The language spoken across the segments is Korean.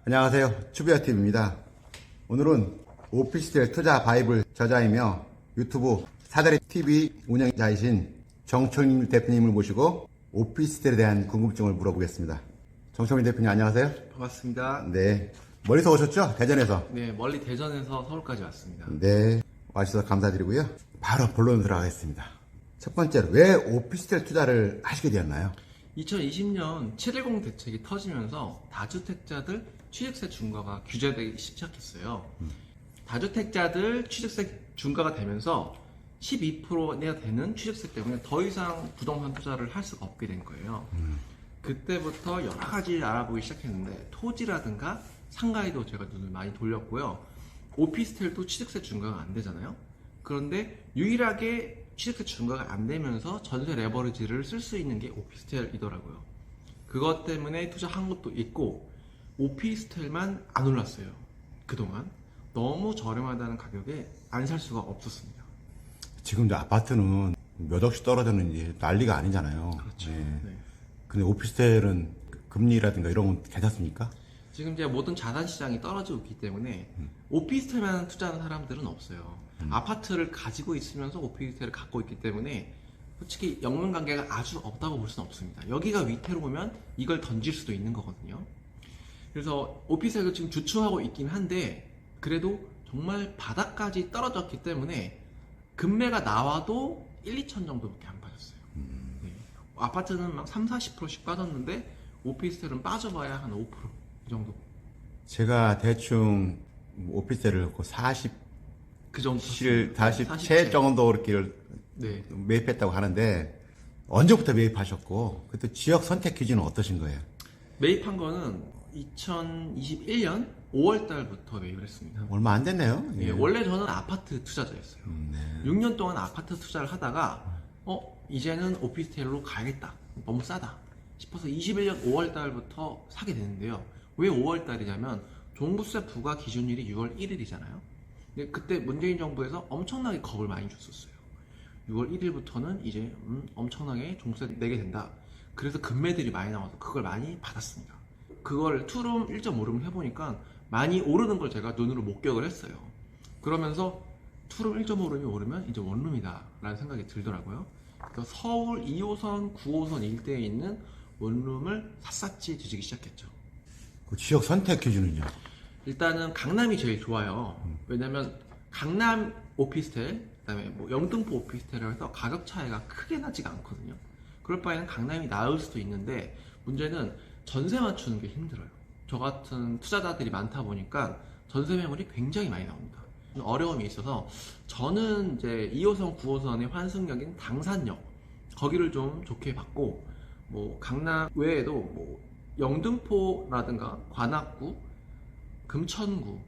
안녕하세요. 추비아TV입니다. 오늘은 오피스텔 투자 바이블 저자이며 유튜브 사다리 TV 운영자이신 정철민 대표님을 모시고 오피스텔에 대한 궁금증을 물어보겠습니다. 정철민 대표님 안녕하세요. 반갑습니다. 네. 멀리서 오셨죠? 대전에서. 네, 멀리 대전에서 서울까지 왔습니다. 네. 와주셔서 감사드리고요. 바로 본론 들어가겠습니다. 첫 번째로 왜 오피스텔 투자를 하시게 되었나요? 2020년 710 대책이 터지면서 다주택자들 취득세 중과가 규제되기 시작했어요. 다주택자들 취득세 중과가 되면서 12% 내야 되는 취득세 때문에 더 이상 부동산 투자를 할 수가 없게 된 거예요. 그때부터 여러 가지 알아보기 시작했는데 토지라든가 상가에도 제가 눈을 많이 돌렸고요. 오피스텔도 취득세 중과가 안 되잖아요. 그런데 유일하게 취득세 중과가 안 되면서 전세 레버리지를 쓸 수 있는 게 오피스텔이더라고요. 그것 때문에 투자한 것도 있고 오피스텔만 안 올랐어요. 그동안 너무 저렴하다는 가격에 안 살 수가 없었습니다. 지금 이제 아파트는 몇 억씩 떨어졌는지 난리가 아니잖아요. 그렇죠. 네. 네. 근데 오피스텔은 금리라든가 이런 건 괜찮습니까? 지금 이제 모든 자산 시장이 떨어지고 있기 때문에 오피스텔만 투자하는 사람들은 없어요. 아파트를 가지고 있으면서 오피스텔을 갖고 있기 때문에 솔직히 역문관계가 아주 없다고 볼 수는 없습니다. 여기가 위태로우면 이걸 던질 수도 있는 거거든요. 그래서 오피스텔도 지금 주춤하고 있긴 한데 그래도 정말 바닥까지 떨어졌기 때문에 금매가 나와도 1, 2천 정도밖에 안 빠졌어요. 네. 아파트는 막 3, 40%씩 빠졌는데 오피스텔은 빠져봐야 한 5%. 이 정도. 제가 대충 오피스텔을 40, 그 정도. 40채 정도 이렇게 네. 매입했다고 하는데 언제부터 매입하셨고 그때 지역 선택 기준은 어떠신 거예요? 매입한 거는 2021년 5월 달부터 매입을 했습니다. 얼마 안 됐네요. 예, 원래 저는 아파트 투자자였어요. 네. 6년 동안 아파트 투자를 하다가 이제는 오피스텔로 가야겠다. 너무 싸다 싶어서 21년 5월 달부터 사게 되는데요. 왜 5월 달이냐면 종부세 부과 기준일이 6월 1일이잖아요. 근데 그때 문재인 정부에서 엄청나게 겁을 많이 줬었어요. 6월 1일부터는 이제 엄청나게 종부세 내게 된다. 그래서 금매들이 많이 나와서 그걸 많이 받았습니다. 그걸 투룸 1.5룸 해보니까 많이 오르는 걸 제가 눈으로 목격을 했어요. 그러면서 투룸 1.5룸이 오르면 이제 원룸이다 라는 생각이 들더라고요. 그래서 서울 2호선, 9호선 일대에 있는 원룸을 샅샅이 뒤지기 시작했죠. 그 지역 선택 기준은요? 일단은 강남이 제일 좋아요. 왜냐면 강남 오피스텔, 그다음에 뭐 영등포 오피스텔이라 해서 가격 차이가 크게 나지가 않거든요. 그럴 바에는 강남이 나을 수도 있는데 문제는 전세 맞추는 게 힘들어요. 저 같은 투자자들이 많다 보니까 전세 매물이 굉장히 많이 나옵니다. 어려움이 있어서 저는 이제 2호선, 9호선의 환승역인 당산역 거기를 좀 좋게 봤고 뭐 강남 외에도 뭐 영등포라든가 관악구, 금천구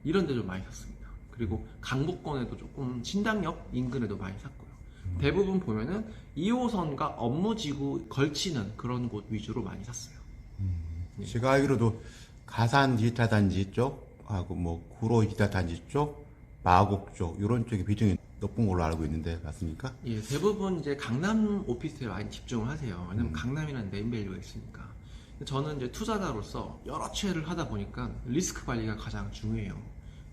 이런 데 좀 많이 샀습니다. 그리고 강북권에도 조금 신당역 인근에도 많이 샀고요. 대부분 보면은 2호선과 업무지구 걸치는 그런 곳 위주로 많이 샀어요. 네. 제가 알기로도 가산 디지털 단지 쪽하고 뭐 구로 디지털 단지 쪽, 마곡 쪽 이런 쪽이 비중이 높은 걸로 알고 있는데 맞습니까? 예, 대부분 이제 강남 오피스텔 많이 집중을 하세요. 왜냐면 강남이라는 네임밸류가 있으니까. 저는 이제 투자자로서 여러 채를 하다 보니까 리스크 관리가 가장 중요해요.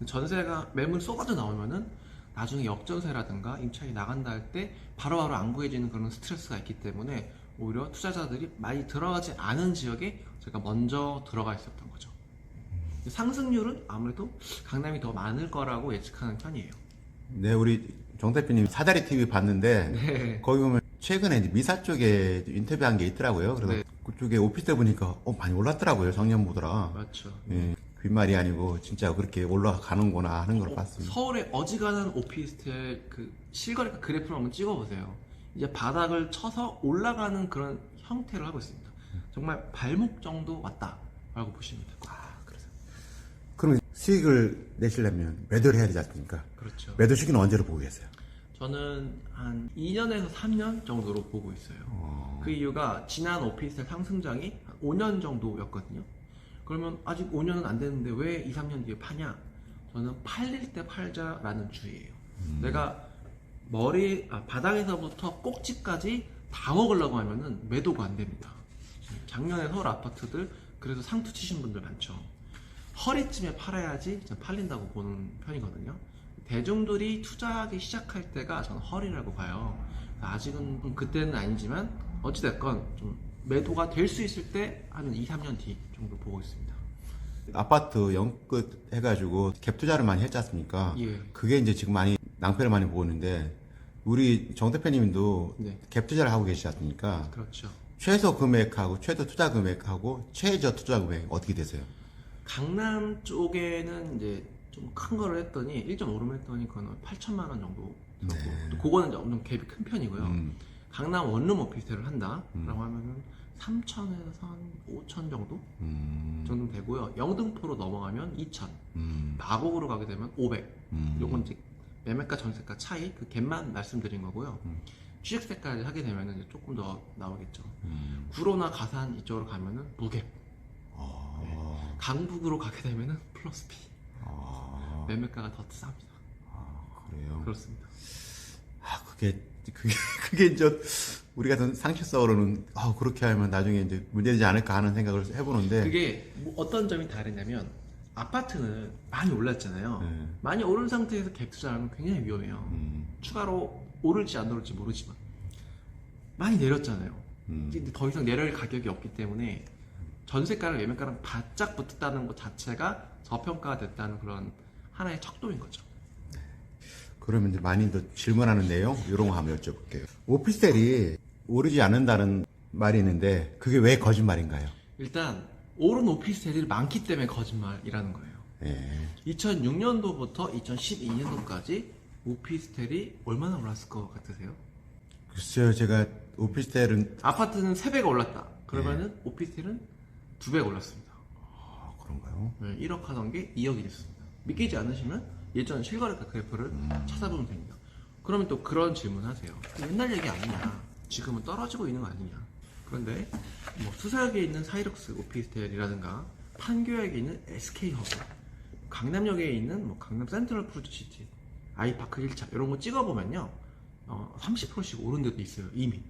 전세가 매물 쏟아져 나오면은 나중에 역전세라든가 임차인이 나간다 할 때 바로바로 안 구해지는 그런 스트레스가 있기 때문에 오히려 투자자들이 많이 들어가지 않은 지역에 제가 먼저 들어가 있었던 거죠. 상승률은 아무래도 강남이 더 많을 거라고 예측하는 편이에요. 네, 우리 정 대표님 사다리 TV 봤는데 네. 거기 보면 최근에 이제 미사 쪽에 인터뷰한 게 있더라고요. 그래서 네. 그쪽에 오피스텔 보니까 많이 올랐더라고요. 작년보다. 맞죠. 예, 귓말이 아니고 진짜 그렇게 올라가는구나 하는 걸 봤습니다. 서울의 어지간한 오피스텔 그 실거래가 그래프를 한번 찍어보세요. 이제 바닥을 쳐서 올라가는 그런 형태를 하고 있습니다. 정말 발목 정도 왔다라고 보시면 될 것 같아요. 그럼 수익을 내시려면 매도를 해야 되지 않습니까? 그렇죠. 매도 시기는 언제로 보고 계세요? 저는 한 2년에서 3년 정도로 보고 있어요. 그 이유가 지난 오피스텔 상승장이 한 5년 정도였거든요. 그러면 아직 5년은 안 됐는데 왜 2, 3년 뒤에 파냐? 저는 팔릴 때 팔자라는 주의예요. 내가 바닥에서부터 꼭지까지 다 먹으려고 하면은 매도가 안 됩니다. 작년에 서울 아파트들 그래서 상투 치신 분들 많죠. 허리쯤에 팔아야지 좀 팔린다고 보는 편이거든요. 대중들이 투자하기 시작할 때가 저는 허리라고 봐요. 아직은 그때는 아니지만 어찌됐건 좀 매도가 될 수 있을 때 한 2, 3년 뒤 정도 보고 있습니다. 아파트 연끝 해가지고 갭 투자를 많이 했지 않습니까? 예. 그게 이제 지금 많이 낭패를 많이 보고 있는데 우리 정 대표님도 네. 갭 투자를 하고 계시지 않습니까? 그렇죠. 최소 금액하고 최대 투자 금액하고 최저 투자 금액 어떻게 되세요? 강남 쪽에는 이제 좀 큰 거를 했더니 1.5룸 했더니 그거는 8천만 원 정도 들었고 그거는 이제 엄청 갭이 큰 편이고요. 강남 원룸 오피스텔을 한다라고 하면은 3천에서 한 5천 정도 정도 되고요. 영등포로 넘어가면 2천, 마곡으로 가게 되면 500. 요건 이제 매매가 전세가 차이 그 갭만 말씀드린 거고요. 취득세까지 하게 되면은 이제 조금 더 나오겠죠. 구로나 가산 이쪽으로 가면은 무갭. 네. 강북으로 가게 되면은 플러스 B. 매매가가 더 쌉니다. 그래요. 그렇습니다. 그게 이제 우리 같은 상식적으로는 그렇게 하면 나중에 이제 문제되지 않을까 하는 생각을 해보는데 그게 뭐 어떤 점이 다르냐면 아파트는 많이 올랐잖아요. 네. 많이 오른 상태에서 갭 투자하면 굉장히 위험해요. 추가로 오를지 안 오를지 모르지만 많이 내렸잖아요. 근데 더 이상 내릴 가격이 없기 때문에 전세가랑 매매가랑 바짝 붙었다는 것 자체가 저평가가 됐다는 그런 하나의 척도인 거죠. 그러면 이제 많이 더 질문하는 내용 이런 거 한번 여쭤볼게요. 오피스텔이 오르지 않는다는 말이 있는데 그게 왜 거짓말인가요? 일단 오른 오피스텔이 많기 때문에 거짓말이라는 거예요. 예. 2006년도부터 2012년도까지 오피스텔이 얼마나 올랐을 것 같으세요? 글쎄요, 제가 오피스텔은 아파트는 3배가 올랐다. 그러면은 오피스텔은 2배가 올랐습니다. 그런가요? 네, 1억 하던 게 2억이 됐습니다. 믿기지 않으시면 예전 실거래가 그래프를 찾아보면 됩니다. 그러면 또 그런 질문 하세요. 옛날 얘기 아니냐? 지금은 떨어지고 있는 거 아니냐? 그런데 뭐 수서역에 있는 사이럭스 오피스텔이라든가 판교역에 있는 SK허브, 강남역에 있는 뭐 강남 센트럴 푸르츠시티, 아이파크 1차 이런 거 찍어보면요, 30%씩 오른 데도 있어요. 이미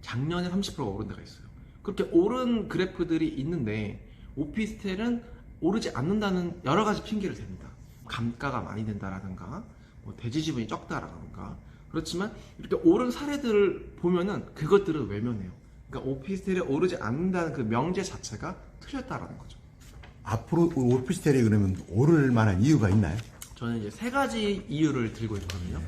작년에 30%가 오른 데가 있어요. 그렇게 오른 그래프들이 있는데 오피스텔은 오르지 않는다는 여러 가지 핑계를 댑니다. 감가가 많이 된다라든가 뭐 대지 지분이 적다라든가. 그렇지만 이렇게 오른 사례들을 보면은 그것들은 외면해요. 그러니까 오피스텔이 오르지 않는다는 그 명제 자체가 틀렸다라는 거죠. 앞으로 오피스텔이 그러면 오를 만한 이유가 있나요? 저는 이제 3가지 이유를 들고 있거든요.